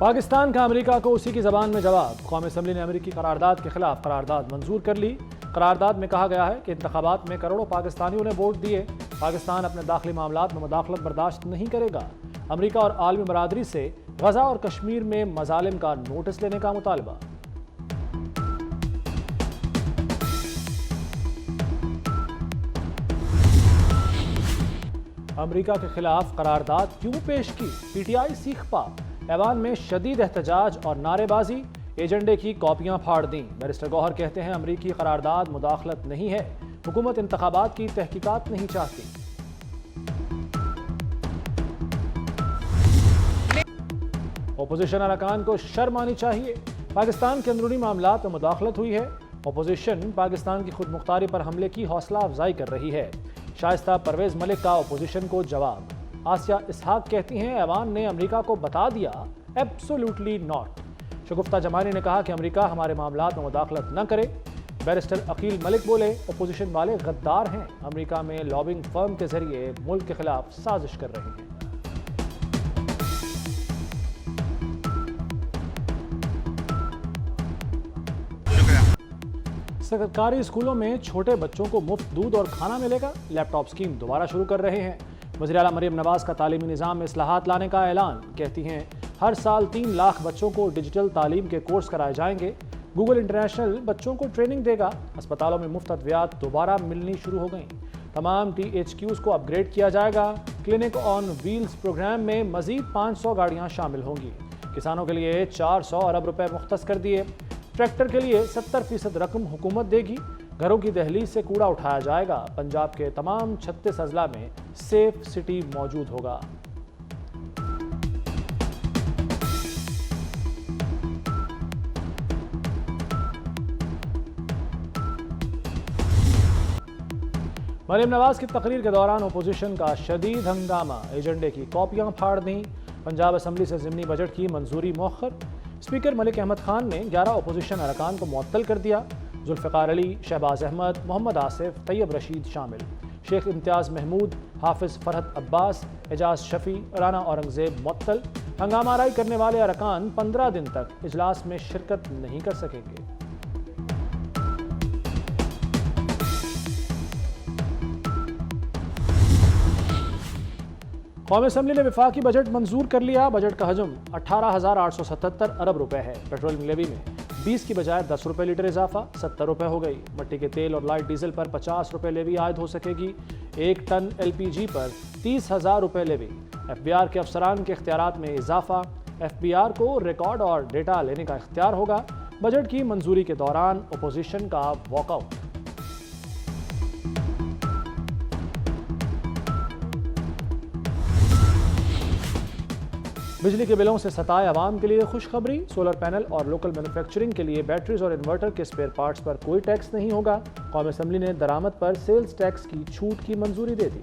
पाकिस्तान का अमेरिका को उसी की ज़बान में जवाब। कौमी असम्बली ने अमेरिकी करारदाद के खिलाफ करारदाद मंजूर कर ली। करारदाद में कहा गया है कि इंतखाबात में करोड़ों पाकिस्तानियों ने वोट दिए। पाकिस्तान अपने दाखिली मामलात में मुदाखलत बर्दाश्त नहीं करेगा। अमेरिका और आलमी बरादरी से गजा और कश्मीर में मजालिम का नोटिस लेने का मुतालबा। अमेरिका के खिलाफ करारदाद क्यों पेश की? पीटीआई सीख पा। ऐवान में शदीद एहतजाज और नारेबाजी। एजेंडे की कॉपियां फाड़ दी। बैरिस्टर गौहर कहते हैं अमेरिकी करारदाद मुदाखलत नहीं है, हुकूमत इंतखाबात की तहकीकात नहीं चाहती। ओपोजिशन अरकान को शर्म आनी चाहिए। पाकिस्तान के अंदरूनी मामलात में मुदाखलत हुई है। ओपोजिशन पाकिस्तान की खुद मुख्तारी पर हमले की हौसला अफजाई कर रही है। शाइस्ता परवेज मलिक का ओपोजिशन को जवाब। आसिया इसहाक कहती हैं ऐवान ने अमेरिका को बता दिया एब्सोल्युटली नॉट। शगुफ्ता जमानी ने कहा कि अमेरिका हमारे मामलात में मुदाखलत न करे। बैरिस्टर अकील मलिक बोले ओपोजिशन वाले गद्दार हैं, अमेरिका में लॉबिंग फर्म के जरिए मुल्क के खिलाफ साजिश कर रहे हैं। सरकारी स्कूलों में छोटे बच्चों को मुफ्त दूध और खाना मिलेगा। लैपटॉप स्कीम दोबारा शुरू कर रहे हैं। वज़ीर आला मरियम नवाज का तालीमी निज़ाम में इस्लाहात लाने का ऐलान। कहती हैं हर साल 3 लाख बच्चों को डिजिटल तालीम के कोर्स कराए जाएंगे। गूगल इंटरनेशनल बच्चों को ट्रेनिंग देगा। अस्पतालों में मुफ्त अद्वियात दोबारा मिलनी शुरू हो गई। तमाम THQs को अपग्रेड किया जाएगा। क्लिनिक ऑन व्हील्स प्रोग्राम में मजीद 500 गाड़ियाँ शामिल होंगी। किसानों के लिए 400 अरब रुपए मुख्तस कर दिए। ट्रैक्टर के लिए 70% रकम हुकूमत देगी। घरों की दहलीज से कूड़ा उठाया जाएगा। पंजाब के तमाम 36 अजला में सेफ सिटी मौजूद होगा। मरियम नवाज की तकरीर के दौरान ओपोजिशन का शदीद हंगामा। एजेंडे की कॉपियां फाड़ दी। पंजाब असम्बली से ज़िमनी बजट की मंजूरी मौखर। स्पीकर मलिक अहमद खान ने 11 ओपोजिशन अरकान को मुअत्तल कर दिया। जुल्फ़िकार अली, शहबाज अहमद, मोहम्मद आसिफ, तैयब रशीद शामिल। शेख इम्तियाज़ महमूद, हाफिज़ फरहत अब्बास, एजाज शफ़ी, राना औरंगज़ेब मुअत्तल। हंगामा आराई करने वाले अरकान 15 दिन तक इजलास में शिरकत नहीं कर सकेंगे। कौमी असम्बली ने वफाकी बजट मंजूर कर लिया। बजट का हजम 18,877 अरब रुपए है। पेट्रोलियम लेवी में 20 की बजाय 10 रुपये लीटर इजाफा 70 रुपये हो गई। मट्टी के तेल और लाइट डीजल पर 50 रुपये लेवी आयद हो सकेगी। 1 टन LPG पर 30,000 रुपये लेवी। FBR के अफसरान के इख्तियारात में इजाफा। FBR को रिकॉर्ड और डेटा लेने का इख्तियार होगा। बजट की मंजूरी के दौरान अपोजिशन का वॉकआउट। बिजली के बिलों से सताए अवाम के लिए खुशखबरी। सोलर पैनल और लोकल मैन्युफैक्चरिंग के लिए बैटरीज और इन्वर्टर के स्पेयर पार्ट्स पर कोई टैक्स नहीं होगा। कौमी असम्बली ने दरामद पर सेल्स टैक्स की छूट की मंजूरी दे दी।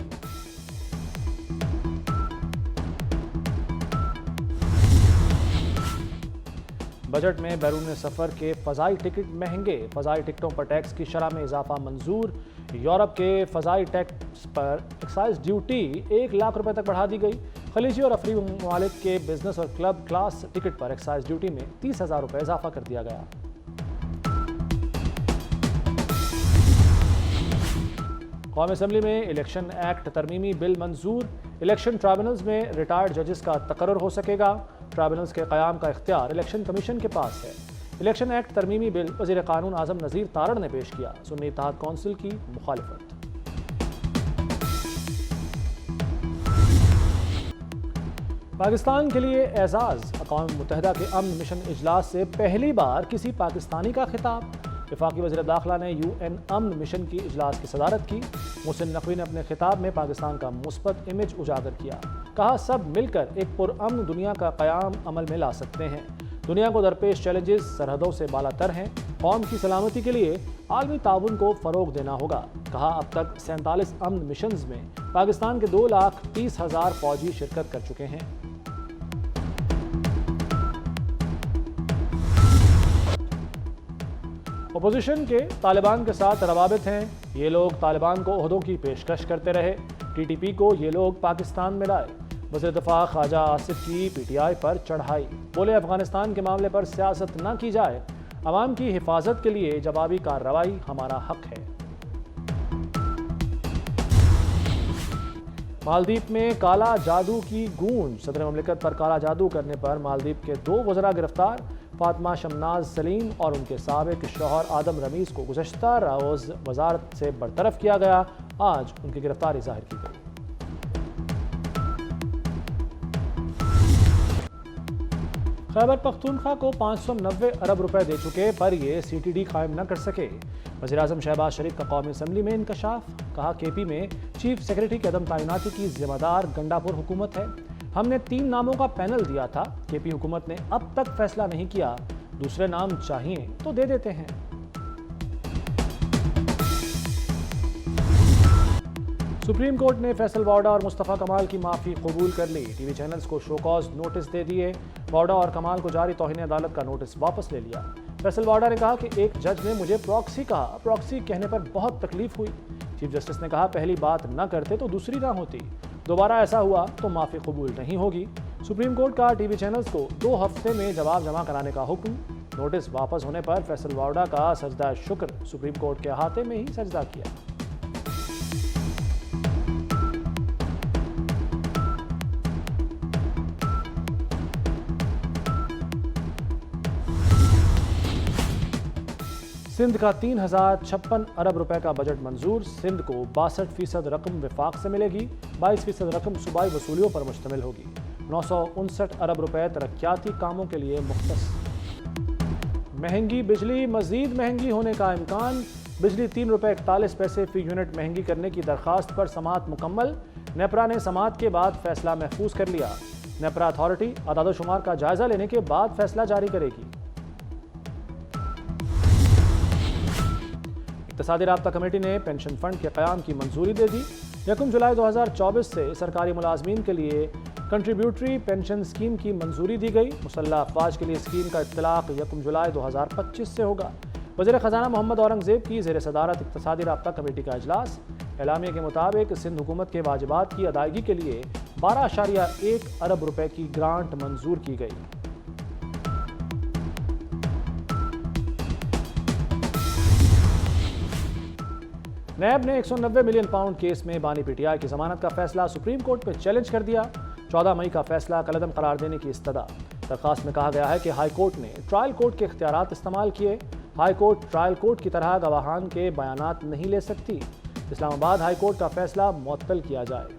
बजट में बैरून सफ़र के फ़ज़ाई टिकट महंगे। फ़ज़ाई टिकटों पर टैक्स की शरह में इजाफा मंजूर। यूरोप के फ़ज़ाई टैक्स पर एक्साइज ड्यूटी 1 लाख रुपए तक बढ़ा दी गई। खलीजी और अफ्रीकी ममालिक के बिजनेस और क्लब क्लास टिकट पर एक्साइज ड्यूटी में 30,000 रुपये इजाफा कर दिया गया। कौमी असम्बली में इलेक्शन एक्ट तरमीमी बिल मंजूर। इलेक्शन ट्राइब्यूनल्स में रिटायर्ड जजेस का तकर्रुर हो सकेगा। ट्राइब्यूनल्स के क़याम का इख्तियार इलेक्शन कमीशन के पास है। इलेक्शन एक्ट तरमीमी बिल वज़ीर क़ानून आज़म नज़ीर तारड़ ने पेश किया। सुन्नी इत्तेहाद कौंसिल की मुखालिफत। पाकिस्तान के लिए एजाज़। अक़वाम मुत्तहिदा के अमन मिशन इजलास से पहली बार किसी पाकिस्तानी का खिताब। वफाकी वज़ीर दाखिला ने UN अमन मिशन की इजलास की सदारत की। मोहसिन नकवी ने अपने खिताब में पाकिस्तान का मुस्बत इमेज उजागर किया। कहा सब मिलकर एक पुरअमन दुनिया का क़याम अमल में ला सकते हैं। दुनिया को दरपेश चैलेंजेस सरहदों से बालातर हैं। कौम की सलामती के लिए आलमी ताउन को फ़रोग देना होगा। कहा अब तक 47 अमन मिशंस में पाकिस्तान के 2,30,000 फ़ौजी शिरकत कर चुके हैं। अपोजिशन के तालिबान के साथ रवाबित हैं। ये लोग तालिबान को ओहदों की पेशकश करते रहे। TTP को ये लोग पाकिस्तान में लाए। वज़ीर दिफा ख्वाजा आसिफ की PTI पर चढ़ाई, बोले अफगानिस्तान के मामले पर सियासत न की जाए, अवाम की हिफाजत के लिए जवाबी कार्रवाई हमारा हक है। मालदीव में काला जादू की गूंज, सदर ममलिकत पर काला जादू करने पर मालदीव के 2 वज़रा गिरफ्तार। फातिमा शमनाज सलीम और उनके साबिक शौहर आदम रमीज को गुज़श्ता रोज़ वजारत से बरतरफ किया गया। आज उनकी गिरफ्तारी जाहिर की गई। खैबर पख्तूनख्वा को 590 अरब रुपए दे चुके पर ये CTD कायम न कर सके। वज़ीर-ए-आज़म शहबाज शरीफ का कौमी असम्बली में इंकशाफ, कहा KP में चीफ सेक्रेटरी की अदम तैनाती की जिम्मेदार गंडापुर हुकूमत है। हमने 3 नामों का पैनल दिया था, KP हुकूमत ने अब तक फैसला नहीं किया, दूसरे नाम चाहिए तो दे देते हैं। सुप्रीम कोर्ट ने फैसल वाडा और मुस्तफ़ा कमाल की माफ़ी कबूल कर ली। TV चैनल्स को शोकॉज नोटिस दे दिए। वाडा और कमाल को जारी तौहीन अदालत का नोटिस वापस ले लिया। फैसल वाडा ने कहा कि एक जज ने मुझे प्रॉक्सी कहा, प्रॉक्सी कहने पर बहुत तकलीफ हुई। चीफ जस्टिस ने कहा पहली बात न करते तो दूसरी ना होती, दोबारा ऐसा हुआ तो माफ़ी कबूल नहीं होगी। सुप्रीम कोर्ट का TV चैनल्स को 2 हफ्ते में जवाब जमा कराने का हुक्म। नोटिस वापस होने पर फैसल वाडा का सजदा शुक्र, सुप्रीम कोर्ट के अहाते में ही सजदा किया। सिंध का 3056 अरब रुपए का बजट मंजूर। सिंध को 62% रकम विफाक से मिलेगी, 22% रकम सूबाई वसूलियों पर मुश्तमिल होगी। 959 अरब रुपए तरक्याती कामों के लिए मुख्तस। महंगी बिजली, मजीद महंगी होने का इम्कान। बिजली 3 रुपए 41 पैसे फी यूनिट महंगी करने की दरखास्त पर समाअत मुकम्मल। नेपरा ने समाअत के बाद फैसला महफूज कर लिया। नेपरा अथॉरिटी आदाद-ओ-शुमार का जायजा लेने के बाद फैसला जारी करेगी। इक़्तिसादी राब्ता कमेटी ने पेंशन फंड के क़याम की मंजूरी दे दी। 1 जुलाई 2024 से सरकारी मुलाजमीन के लिए कंट्रीब्यूटरी पेंशन स्कीम की मंजूरी दी गई। मुसल्लह अफवाज के लिए स्कीम का इत्तलाक़ 1 जुलाई 2025 से होगा। वज़ीर ख़ज़ाना मोहम्मद औरंगज़ेब की ज़ेर सदारत इक़्तिसादी राब्ता कमेटी का इजलास। एलामिया के मुताबिक सिंध हुकूमत के वाजिबात की अदायगी के लिए 12.1 अरब रुपए की ग्रांट मंजूर की गई। नैब ने 190 मिलियन पाउंड केस में बानी PTI की जमानत का फैसला सुप्रीम कोर्ट में चैलेंज कर दिया। 14 मई का फैसला कलअदम करार देने की इस्तदा। दरखास्त में कहा गया है कि हाई कोर्ट ने ट्रायल कोर्ट के इख्तियारात इस्तेमाल किए। हाई कोर्ट ट्रायल कोर्ट की तरह गवाहान के बयानात नहीं ले सकती। इस्लामाबाद हाई कोर्ट का फैसला मुअत्तल किया जाए।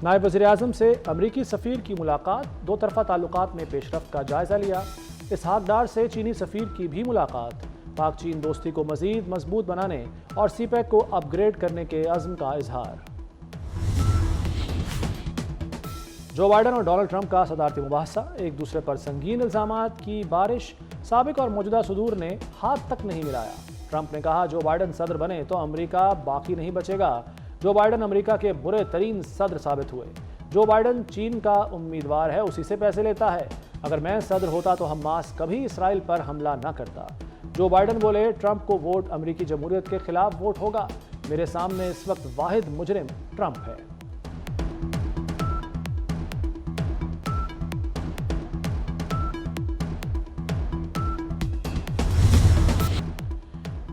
नायब वज़ीर-ए-आज़म से अमरीकी सफ़ीर की मुलाकात। 2 तरफ़ा ताल्लुकात में पेशरफ्त का जायज़ा लिया। इसहाक डार से चीनी सफ़ीर की भी मुलाकात। पाक चीन दोस्ती को मज़ीद मजबूत बनाने और CPEC को अपग्रेड करने के अज़्म का इजहार। जो बाइडन और डोनाल्ड ट्रंप का सदारती मुबाहसा, एक दूसरे पर संगीन इल्ज़ामात की बारिश। साबिक और मौजूदा सदूर ने हाथ तक नहीं मिलाया। ट्रंप ने कहा जो बाइडन सदर बने तो अमरीका बाकी नहीं बचेगा। जो बाइडन अमेरिका के बुरे तरीन सदर साबित हुए। जो बाइडन चीन का उम्मीदवार है, उसी से पैसे लेता है। अगर मैं सदर होता तो हमास कभी इसराइल पर हमला न करता। जो बाइडन बोले ट्रंप को वोट अमेरिकी जमहूरियत के खिलाफ वोट होगा। मेरे सामने इस वक्त वाहिद मुजरिम ट्रंप है।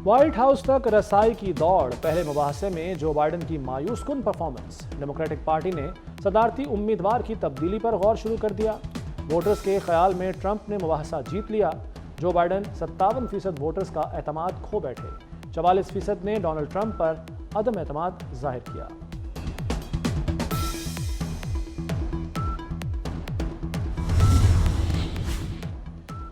व्हाइट हाउस तक रसाई की दौड़। पहले मुबाहसे में जो बाइडन की मायूस कुन परफॉर्मेंस। डेमोक्रेटिक पार्टी ने सदारती उम्मीदवार की तब्दीली पर गौर शुरू कर दिया। वोटर्स के ख्याल में ट्रंप ने मुबाहसा जीत लिया। जो बाइडन 57% वोटर्स का एतमाद खो बैठे। 44% ने डोनाल्ड ट्रंप पर अदम एतमाद जाहिर किया।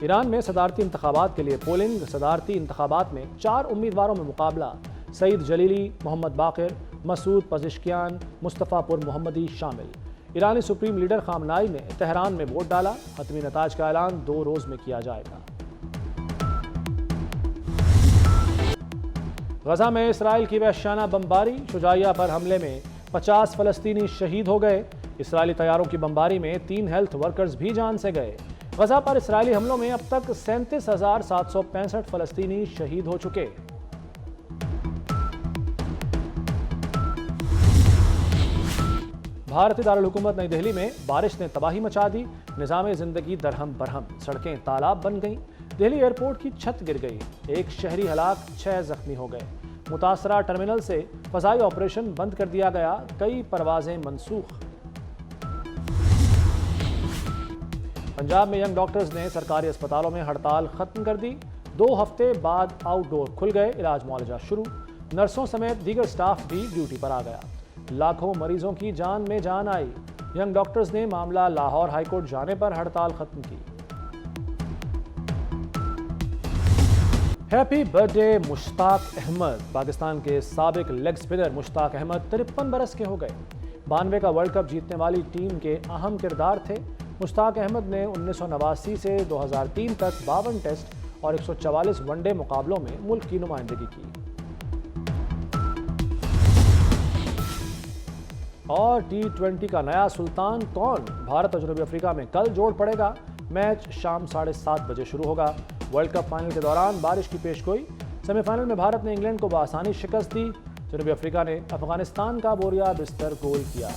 ईरान में सदारती इंतखाबात के लिए पोलिंग। सदारती इंतखाबात में 4 उम्मीदवारों में मुकाबला। सईद जलीली, मोहम्मद बाकिर, मसूद पज़िश्कियान, मुस्तफ़ा पुर मोहम्मदी शामिल। ईरानी सुप्रीम लीडर खामनाई ने तेहरान में वोट डाला। हतमी नताज का ऐलान 2 रोज में किया जाएगा। गजा में इसराइल की वहशाना बमबारी। शुजाइया पर हमले में 50 फ़लस्तीनी शहीद हो गए। इसराइली तैयारों की बमबारी में 3 हेल्थ वर्कर्स भी जान से गए। गजा पर इसराइली हमलों में अब तक 37,765 फलस्तीनी शहीद हो चुके। भारतीय दारुल हुकूमत नई दिल्ली में बारिश ने तबाही मचा दी। निज़ाम जिंदगी दरहम बरहम, सड़कें तालाब बन गईं। दिल्ली एयरपोर्ट की छत गिर गई, एक शहरी हलाक, 6 जख्मी हो गए। मुतासरा टर्मिनल से फजाई ऑपरेशन बंद कर दिया गया, कई परवाजें मनसूख। पंजाब में यंग डॉक्टर्स ने सरकारी अस्पतालों में हड़ताल खत्म कर दी। 2 हफ्ते बाद आउटडोर खुल गए, इलाज मुआलजा शुरू। नर्सों समेत दीगर स्टाफ भी ड्यूटी पर आ गया। लाखों मरीजों की जान में जान आई। यंग डॉक्टर्स ने मामला लाहौर हाईकोर्ट जाने पर हड़ताल खत्म की। Happy birthday Mushtaq Ahmed. पाकिस्तान के साबिक लेग स्पिनर मुश्ताक अहमद 53 बरस के हो गए। 92 का वर्ल्ड कप जीतने वाली टीम के अहम किरदार थे। मुश्ताक अहमद ने 1989 से 2003 तक 52 टेस्ट और 144 वनडे मुकाबलों में मुल्क की नुमाइंदगी की। और T20 का नया सुल्तान कौन? भारत और जनूबी अफ्रीका में कल जोड़ पड़ेगा। मैच शाम 7:30 बजे शुरू होगा। वर्ल्ड कप फाइनल के दौरान बारिश की पेशगोई। सेमीफाइनल में भारत ने इंग्लैंड को बआसानी शिकस्त दी। जनूबी अफ्रीका ने अफगानिस्तान का बोरिया बिस्तर गोल किया।